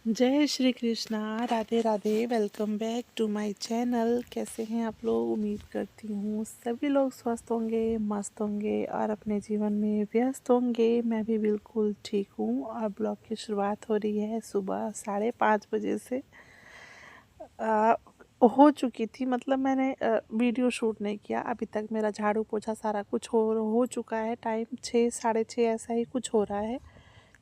जय Shri Krishna. Radhe Radhe. Welcome back to my channel. कैसे हैं आप लोग? उम्मीद करती हूँ सभी लोग स्वस्थ होंगे, मस्त होंगे और अपने जीवन में व्यस्त होंगे। मैं भी बिल्कुल ठीक हूँ और ब्लॉग की शुरुआत हो रही है सुबह 5:30 बजे से। आ, हो चुकी थी, मतलब मैंने वीडियो शूट नहीं किया अभी तक। मेरा झाड़ू पोछा सारा कुछ हो चुका है। टाइम 6 6:30 ऐसा ही कुछ हो रहा है,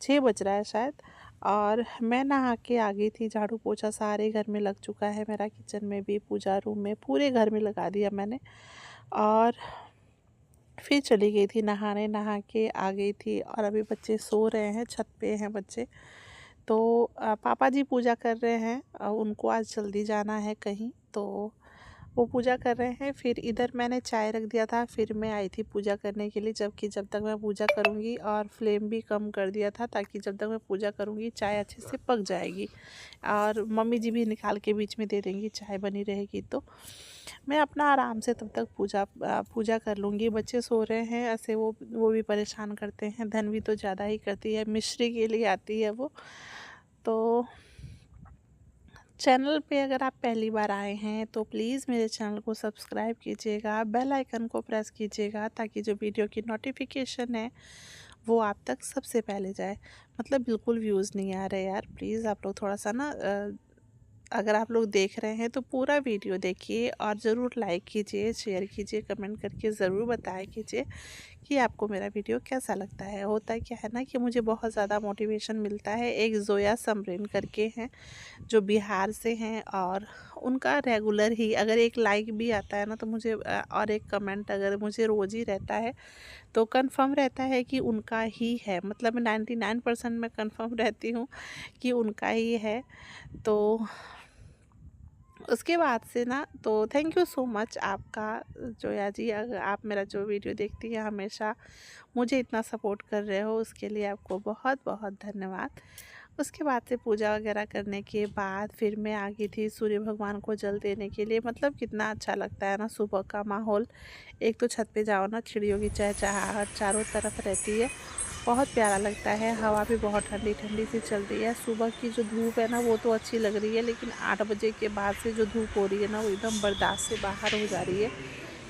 6 बज रहा है शायद। और मैं नहा के आ गई थी। झाड़ू पोछा सारे घर में लग चुका है, मेरा किचन में भी, पूजा रूम में, पूरे घर में लगा दिया मैंने। और फिर चली गई थी नहाने। नहा के आ गई थी और अभी बच्चे सो रहे हैं, छत पे हैं बच्चे। तो पापा जी पूजा कर रहे हैं। उनको आज जल्दी जाना है कहीं, तो वो पूजा कर रहे हैं। फिर इधर मैंने चाय रख दिया था, फिर मैं आई थी पूजा करने के लिए, जबकि जब तक मैं पूजा करूँगी, और फ्लेम भी कम कर दिया था ताकि जब तक मैं पूजा करूँगी चाय अच्छे से पक जाएगी और मम्मी जी भी निकाल के बीच में दे देंगी, चाय बनी रहेगी। तो मैं अपना आराम से तब तक पूजा कर लूँगी। बच्चे सो रहे हैं ऐसे, वो भी परेशान करते हैं। धन्वी तो ज़्यादा ही करती है, मिश्री के लिए आती है वो। तो चैनल पे अगर आप पहली बार आए हैं तो प्लीज़ मेरे चैनल को सब्सक्राइब कीजिएगा, बेल आइकन को प्रेस कीजिएगा ताकि जो वीडियो की नोटिफिकेशन है वो आप तक सबसे पहले जाए। मतलब बिल्कुल व्यूज़ नहीं आ रहे यार, प्लीज़ आप लोग थोड़ा सा ना अगर आप लोग देख रहे हैं तो पूरा वीडियो देखिए और ज़रूर लाइक कीजिए, शेयर कीजिए, कमेंट करके ज़रूर बताया कीजिए कि आपको मेरा वीडियो कैसा लगता है। होता क्या है ना कि मुझे बहुत ज़्यादा मोटिवेशन मिलता है। एक ज़ोया समरीन करके हैं जो बिहार से हैं, और उनका रेगुलर ही अगर एक लाइक भी आता है ना तो मुझे और एक कमेंट अगर मुझे रोज़ ही रहता है तो कंफर्म रहता है कि उनका ही है। मतलब 99% मैं कंफर्म रहती हूँ कि उनका ही है। तो उसके बाद से ना, तो थैंक यू सो मच आपका, जोया जी। अगर आप मेरा जो वीडियो देखती हैं हमेशा मुझे इतना सपोर्ट कर रहे हो, उसके लिए आपको बहुत बहुत धन्यवाद। उसके बाद से पूजा वगैरह करने के बाद फिर मैं आ गई थी सूर्य भगवान को जल देने के लिए। मतलब कितना अच्छा लगता है ना सुबह का माहौल। एक तो छत पे जाओ ना, चिड़ियों की चहचहाहट चारों तरफ रहती है, बहुत प्यारा लगता है। हवा भी बहुत ठंडी ठंडी सी चल रही है। सुबह की जो धूप है ना वो तो अच्छी लग रही है, लेकिन 8 बजे के बाद से जो धूप हो रही है ना वो एकदम बर्दाश्त से बाहर हो जा रही है।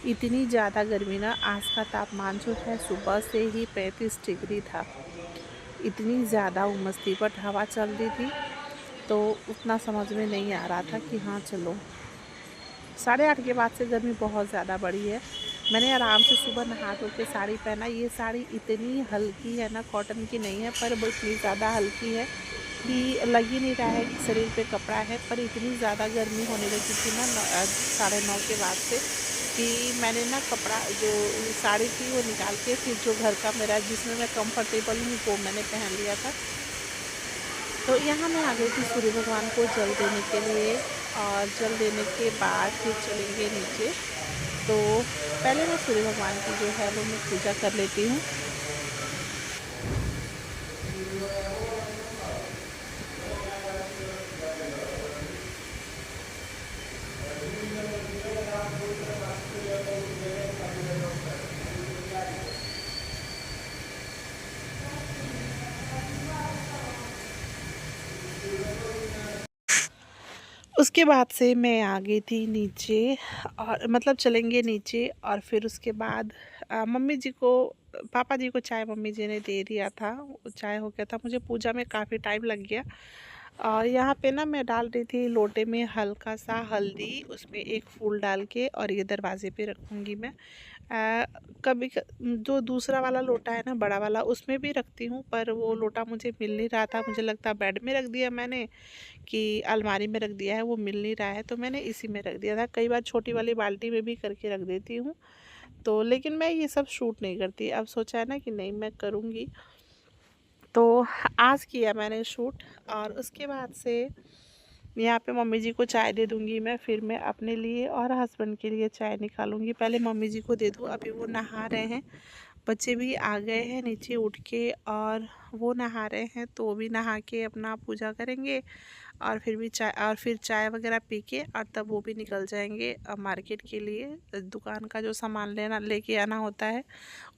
इतनी ज़्यादा गर्मी ना, आज का तापमान जो है सुबह से ही 35 डिग्री था। इतनी ज़्यादा उमस थी, बट हवा चल रही थी तो उतना समझ में नहीं आ रहा था कि हाँ चलो। 8:30 के बाद से गर्मी बहुत ज़्यादा बढ़ी है। मैंने आराम से सुबह नहा धो के साड़ी पहना। ये साड़ी इतनी हल्की है ना, कॉटन की नहीं है, पर वो इतनी ज़्यादा हल्की है कि लग ही नहीं रहा है कि शरीर पे कपड़ा है। पर इतनी ज़्यादा गर्मी होने लगी थी ना 9:30 के बाद से, कि मैंने ना कपड़ा जो साड़ी थी वो निकाल के फिर जो घर का मेरा जिसमें मैं कंफर्टेबल हूँ वो मैंने पहन लिया था। तो यहाँ मैं आ गई थी सूर्य भगवान को जल देने के लिए, और जल देने के बाद फिर चलेंगे नीचे। तो पहले मैं सूर्य भगवान की जो है वो मैं पूजा कर लेती हूँ। उसके बाद से मैं आ गई थी नीचे, और मतलब चलेंगे नीचे। और फिर उसके बाद मम्मी जी को, पापा जी को चाय मम्मी जी ने दे दिया था, चाय हो गया था। मुझे पूजा में काफ़ी टाइम लग गया। और यहाँ पे ना मैं डाल रही थी लोटे में हल्का सा हल्दी, उसमें एक फूल डाल के, और ये दरवाजे पे रखूँगी मैं। अ, जो दूसरा वाला लोटा है ना, बड़ा वाला, उसमें भी रखती हूँ, पर वो लोटा मुझे मिल नहीं रहा था। मुझे लगता बेड में रख दिया मैंने कि अलमारी में रख दिया है, वो मिल नहीं रहा है, तो मैंने इसी में रख दिया था। कई बार छोटी वाली बाल्टी में भी करके रख देती हूँ। तो लेकिन मैं ये सब शूट नहीं करती। अब सोचा है ना कि नहीं मैं करूँगी, तो आज किया मैंने शूट। और उसके बाद से यहाँ पे मम्मी जी को चाय दे दूँगी मैं, फिर मैं अपने लिए और हस्बैंड के लिए चाय निकालूंगी। पहले मम्मी जी को दे दूँ, अभी वो नहा रहे हैं। बच्चे भी आ गए हैं नीचे उठ के, और वो नहा रहे हैं, तो वो भी नहा के अपना पूजा करेंगे। और फिर चाय वगैरह पी के, और तब वो भी निकल जाएंगे मार्केट के लिए। दुकान का जो सामान लेके आना होता है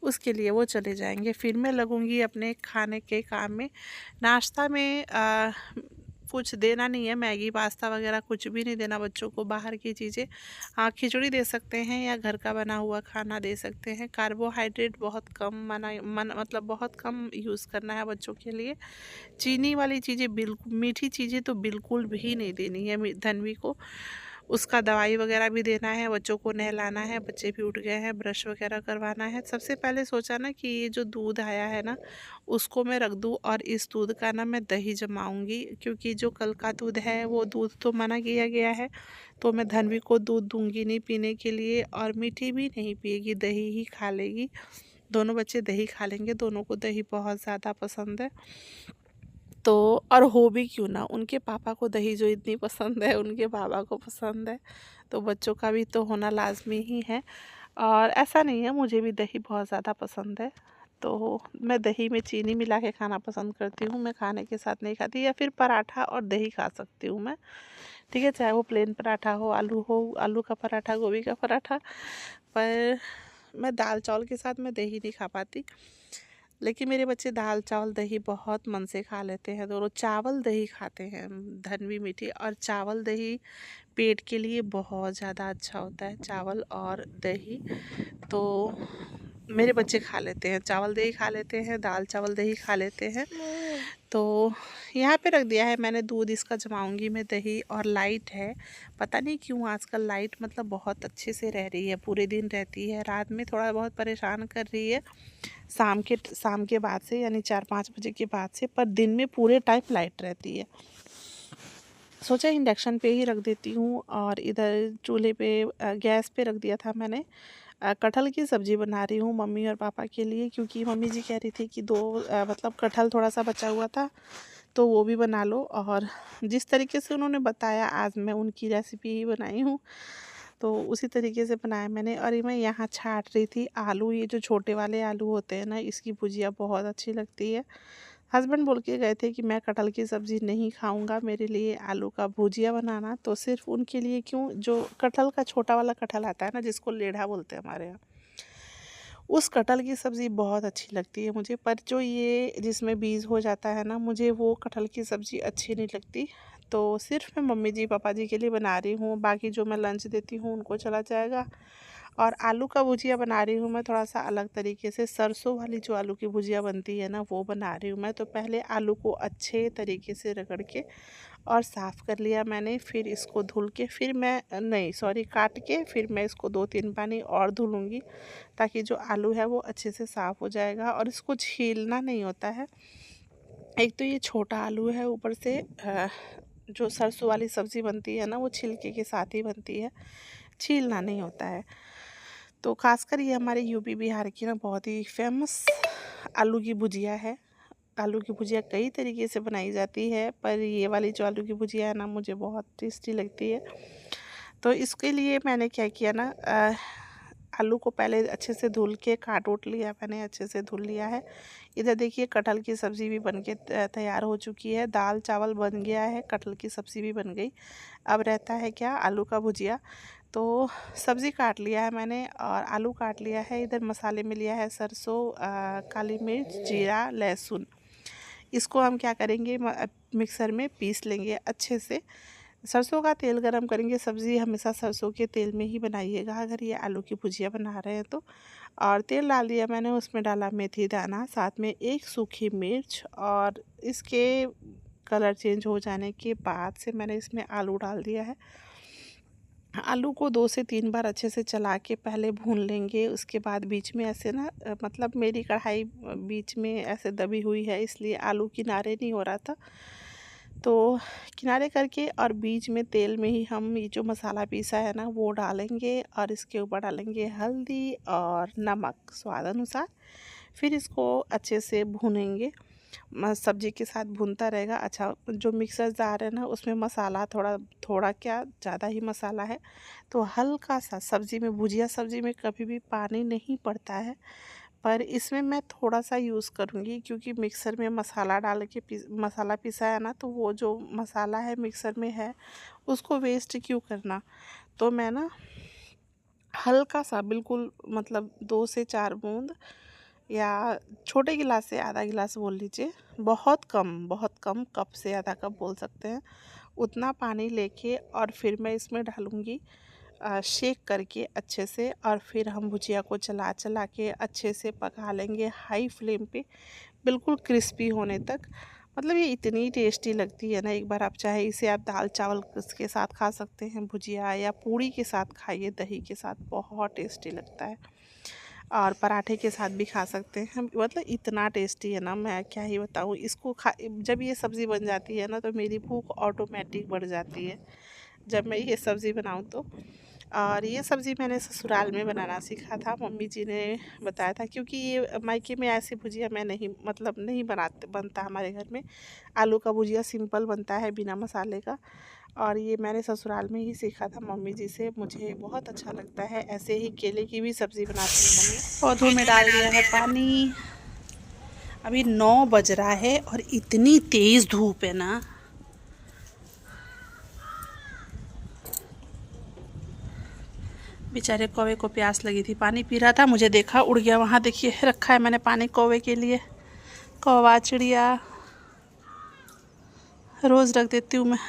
उसके लिए वो चले जाएंगे। फिर मैं लगूंगी अपने खाने के काम में। नाश्ता में कुछ देना नहीं है, मैगी पास्ता वगैरह कुछ भी नहीं देना बच्चों को, बाहर की चीज़ें। हाँ, खिचड़ी दे सकते हैं या घर का बना हुआ खाना दे सकते हैं। कार्बोहाइड्रेट बहुत कम मतलब बहुत कम यूज़ करना है बच्चों के लिए। चीनी वाली चीज़ें बिल्कुल, मीठी चीज़ें तो बिल्कुल भी नहीं देनी है धन्वी को। उसका दवाई वगैरह भी देना है, बच्चों को नहलाना है, बच्चे भी उठ गए हैं, ब्रश वगैरह करवाना है। सबसे पहले सोचा ना कि ये जो दूध आया है ना उसको मैं रख दूँ और इस दूध का ना मैं दही जमाऊंगी, क्योंकि जो कल का दूध है वो दूध तो मना किया गया है। तो मैं धन्वी को दूध दूंगी नहीं पीने के लिए, और मीठी भी नहीं पिएगी, दही ही खा लेगी। दोनों बच्चे दही खा लेंगे, दोनों को दही बहुत ज़्यादा पसंद है। तो और हो भी क्यों ना, उनके पापा को दही जो इतनी पसंद है उनके पापा को पसंद है, तो बच्चों का भी तो होना लाजमी ही है। और ऐसा नहीं है, मुझे भी दही बहुत ज़्यादा पसंद है। तो मैं दही में चीनी मिला के खाना पसंद करती हूँ, मैं खाने के साथ नहीं खाती, या फिर पराठा और दही खा सकती हूँ मैं। ठीक है, चाहे वो प्लेन पराठा हो, आलू का पराठा, गोभी का पराठा। पर मैं दाल चावल के साथ मैं दही नहीं खा पाती। लेकिन मेरे बच्चे दाल चावल दही बहुत मन से खा लेते हैं, दोनों चावल दही खाते हैं। धनवी मीठी और चावल दही पेट के लिए बहुत ज़्यादा अच्छा होता है, चावल और दही। तो मेरे बच्चे खा लेते हैं, चावल दही खा लेते हैं, दाल चावल दही खा लेते हैं। तो यहाँ पे रख दिया है मैंने दूध, इसका जमाऊंगी मैं दही। और लाइट है, पता नहीं क्यों आजकल लाइट मतलब बहुत अच्छे से रह रही है, पूरे दिन रहती है, रात में थोड़ा बहुत परेशान कर रही है शाम के बाद से, यानी 4-5 बजे के बाद से। पर दिन में पूरे टाइम लाइट रहती है। सोचा इंडक्शन पे ही रख देती हूँ। और इधर चूल्हे पे गैस पे रख दिया था मैंने। कटहल की सब्ज़ी बना रही हूँ मम्मी और पापा के लिए, क्योंकि मम्मी जी कह रही थी कि मतलब कटहल थोड़ा सा बचा हुआ था तो वो भी बना लो। और जिस तरीके से उन्होंने बताया आज मैं उनकी रेसिपी ही बनाई हूँ, तो उसी तरीके से बनाया मैंने। और ये मैं यहाँ छाट रही थी आलू, ये जो छोटे वाले आलू होते हैं ना, इसकी भुजिया बहुत अच्छी लगती है। हस्बैंड बोल के गए थे कि मैं कटहल की सब्ज़ी नहीं खाऊंगा, मेरे लिए आलू का भुजिया बनाना। तो सिर्फ उनके लिए क्यों, जो कटहल का छोटा वाला कटहल आता है ना, जिसको लेढ़ा बोलते हैं हमारे यहाँ, उस कटहल की सब्ज़ी बहुत अच्छी लगती है मुझे। पर जो ये जिसमें बीज हो जाता है ना, मुझे वो कटहल की सब्ज़ी अच्छी नहीं लगती। तो सिर्फ मैं मम्मी जी पापा जी के लिए बना रही हूँ, बाकी जो मैं लंच देती हूँ उनको चला जाएगा। और आलू का भुजिया बना रही हूँ मैं थोड़ा सा अलग तरीके से, सरसों वाली जो आलू की भुजिया बनती है ना वो बना रही हूँ मैं। तो पहले आलू को अच्छे तरीके से रगड़ के और साफ़ कर लिया मैंने, फिर इसको धुल के, फिर मैं नहीं सॉरी काट के, फिर मैं इसको 2-3 पानी और धुलूँगी, ताकि जो आलू है वो अच्छे से साफ़ हो जाएगा। और इसको छीलना नहीं होता है। एक तो ये छोटा आलू है, ऊपर से जो सरसों वाली सब्ज़ी बनती है ना वो छिलके के साथ ही बनती है, छीलना नहीं होता है। तो खासकर ये हमारे यूपी बिहार की ना बहुत ही फेमस आलू की भुजिया है। आलू की भुजिया कई तरीके से बनाई जाती है, पर ये वाली जो आलू की भुजिया है ना मुझे बहुत टेस्टी लगती है। तो इसके लिए मैंने क्या किया ना, आलू को पहले अच्छे से धुल के काट उट लिया मैंने, अच्छे से धुल लिया है। इधर देखिए कटहल की सब्ज़ी भी बन के तैयार हो चुकी है, दाल चावल बन गया है, कटहल की सब्ज़ी भी बन गई। अब रहता है क्या, आलू का भुजिया। तो सब्ज़ी काट लिया है मैंने और आलू काट लिया है। इधर मसाले में लिया है सरसों, काली मिर्च, जीरा, लहसुन। इसको हम क्या करेंगे, मिक्सर में पीस लेंगे अच्छे से। सरसों का तेल गरम करेंगे, सब्ज़ी हमेशा सरसों के तेल में ही बनाइएगा अगर ये आलू की भुजिया बना रहे हैं तो। और तेल डाल दिया मैंने, उसमें डाला मेथी दाना, साथ में एक सूखी मिर्च। और इसके कलर चेंज हो जाने के बाद से मैंने इसमें आलू डाल दिया है। आलू को 2 से 3 बार अच्छे से चला के पहले भून लेंगे। उसके बाद बीच में ऐसे ना मतलब मेरी कढ़ाई बीच में ऐसे दबी हुई है, इसलिए आलू किनारे नहीं हो रहा था। तो किनारे करके और बीच में तेल में ही हम ये जो मसाला पीसा है ना वो डालेंगे, और इसके ऊपर डालेंगे हल्दी और नमक स्वाद अनुसार। फिर इसको अच्छे से भूनेंगे, सब्जी के साथ भूनता रहेगा। अच्छा, जो मिक्सर जार है ना उसमें मसाला थोड़ा थोड़ा क्या ज़्यादा ही मसाला है, तो हल्का सा सब्ज़ी में, भुजिया सब्ज़ी में कभी भी पानी नहीं पड़ता है, पर इसमें मैं थोड़ा सा यूज़ करूँगी, क्योंकि मिक्सर में मसाला डाल के मसाला पिसा है ना, तो वो जो मसाला है मिक्सर में है उसको वेस्ट क्यों करना। तो मैं ना हल्का सा, बिल्कुल मतलब 2 से 4 बूंद, या छोटे गिलास से आधा गिलास बोल लीजिए, बहुत कम कम कप से आधा कप बोल सकते हैं, उतना पानी लेके और फिर मैं इसमें डालूँगी शेक करके अच्छे से, और फिर हम भुजिया को चला चला के अच्छे से पका लेंगे हाई फ्लेम पे, बिल्कुल क्रिस्पी होने तक। मतलब ये इतनी टेस्टी लगती है ना, एक बार आप चाहे इसे आप दाल चावल के साथ खा सकते हैं, भुजिया या पूड़ी के साथ खाइए, दही के साथ बहुत टेस्टी लगता है, और पराठे के साथ भी खा सकते हैं। मतलब इतना टेस्टी है ना, मैं क्या ही बताऊँ। इसको जब ये सब्ज़ी बन जाती है ना तो मेरी भूख ऑटोमेटिक बढ़ जाती है जब मैं ये सब्ज़ी बनाऊँ तो। और ये सब्ज़ी मैंने ससुराल में बनाना सीखा था, मम्मी जी ने बताया था, क्योंकि ये मायके में ऐसी भुजिया मैं नहीं, मतलब नहीं बनता हमारे घर में। आलू का भुजिया सिंपल बनता है बिना मसाले का, और ये मैंने ससुराल में ही सीखा था मम्मी जी से। मुझे बहुत अच्छा लगता है। ऐसे ही केले की भी सब्ज़ी बनाती है मम्मी। पौधों में डाल दिया है पानी। अभी 9 बज रहा है और इतनी तेज़ धूप है ना, बेचारे कौवे को प्यास लगी थी, पानी पी रहा था, मुझे देखा उड़ गया। वहाँ देखिए रखा है मैंने पानी कौवे के लिए। कौवा चिड़िया रोज़ रख देती हूँ मैं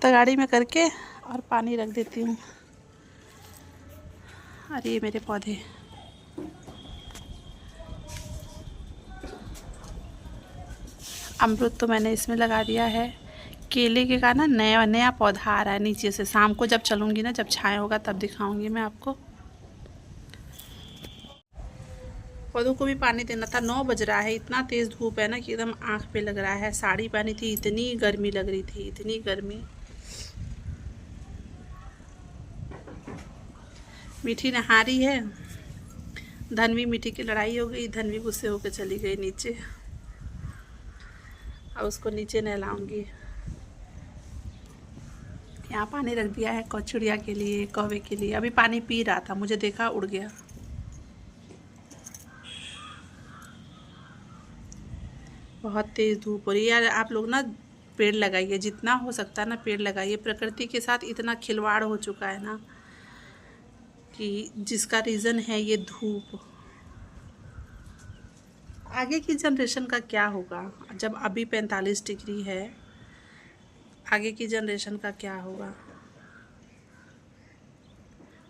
तगाड़ी में करके, और पानी रख देती हूँ। अरे ये मेरे पौधे, अमरूद तो मैंने इसमें लगा दिया है। केले के का ना नया नया पौधा आ रहा है नीचे से। शाम को जब चलूँगी ना, जब छाया होगा तब दिखाऊंगी मैं आपको। पौधों को भी पानी देना था। 9 बज रहा है, इतना तेज़ धूप है ना कि एकदम आँख पे लग रहा है। साड़ी पहनी थी, इतनी गर्मी लग रही थी, इतनी गर्मी। मीठी नहा रही है, धनवी मीठी की लड़ाई हो गई, धनवी गुस्से होकर चली गई नीचे। अब उसको नीचे नहलाऊंगी। यहाँ पानी रख दिया है चिड़िया के लिए, कौवे के लिए। अभी पानी पी रहा था, मुझे देखा उड़ गया। बहुत तेज़ धूप हो रही है यार। आप लोग ना पेड़ लगाइए, जितना हो सकता है ना पेड़ लगाइए। प्रकृति के साथ इतना खिलवाड़ हो चुका है ना कि जिसका रीज़न है ये धूप। आगे की जनरेशन का क्या होगा जब अभी 45 डिग्री है? आगे की जनरेशन का क्या होगा?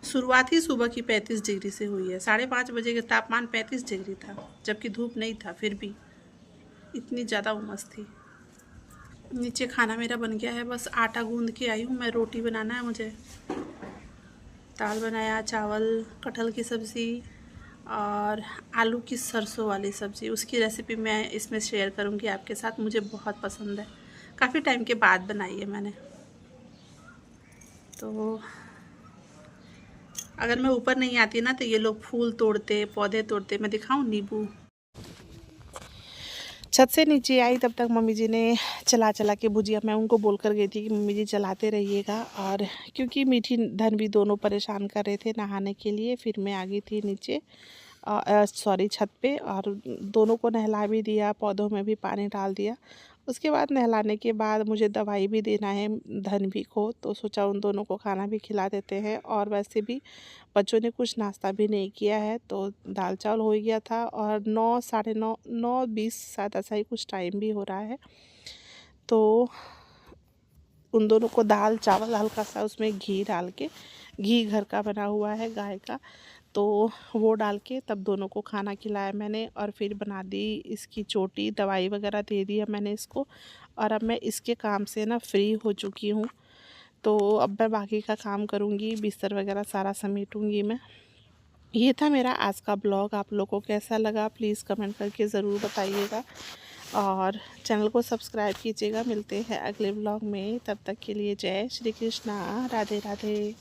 शुरुआत ही सुबह की 35 डिग्री से हुई है। 5:30 बजे का तापमान 35 डिग्री था, जबकि धूप नहीं था, फिर भी इतनी ज़्यादा उमस थी। नीचे खाना मेरा बन गया है, बस आटा गूंद के आई हूँ मैं। रोटी बनाना है मुझे। दाल बनाया, चावल, कटहल की सब्ज़ी और आलू की सरसों वाली सब्ज़ी। उसकी रेसिपी मैं इसमें शेयर करूँगी आपके साथ। मुझे बहुत पसंद है, काफ़ी टाइम के बाद बनाई है मैंने। तो अगर मैं ऊपर नहीं आती ना तो ये लोग फूल तोड़ते, पौधे तोड़ते। मैं दिखाऊँ नींबू। छत से नीचे आई तब तक मम्मी जी ने चला चला के भुजिया, मैं उनको बोल कर गई थी कि मम्मी जी चलाते रहिएगा। और क्योंकि मीठी धन भी दोनों परेशान कर रहे थे नहाने के लिए, फिर मैं आ गई थी नीचे, सॉरी छत पे, और दोनों को नहला भी दिया, पौधों में भी पानी डाल दिया। उसके बाद नहलाने के बाद मुझे दवाई भी देना है धनवी को, तो सोचा उन दोनों को खाना भी खिला देते हैं। और वैसे भी बच्चों ने कुछ नाश्ता भी नहीं किया है, तो दाल चावल हो गया था। और 9, साढ़े 9, 9:20 शायद ऐसा ही कुछ टाइम भी हो रहा है। तो उन दोनों को दाल चावल हल्का सा उसमें घी डाल के, घी घर का बना हुआ है गाय का, तो वो डाल के तब दोनों को खाना खिलाया मैंने। और फिर बना दी इसकी चोटी, दवाई वगैरह दे दिया मैंने इसको। और अब मैं इसके काम से ना फ्री हो चुकी हूँ, तो अब मैं बाकी का काम करूँगी, बिस्तर वगैरह सारा समेटूँगी मैं। ये था मेरा आज का ब्लॉग। आप लोगों को कैसा लगा प्लीज़ कमेंट करके ज़रूर बताइएगा, और चैनल को सब्सक्राइब कीजिएगा। मिलते हैं अगले ब्लॉग में, तब तक के लिए जय श्री कृष्णा, राधे राधे।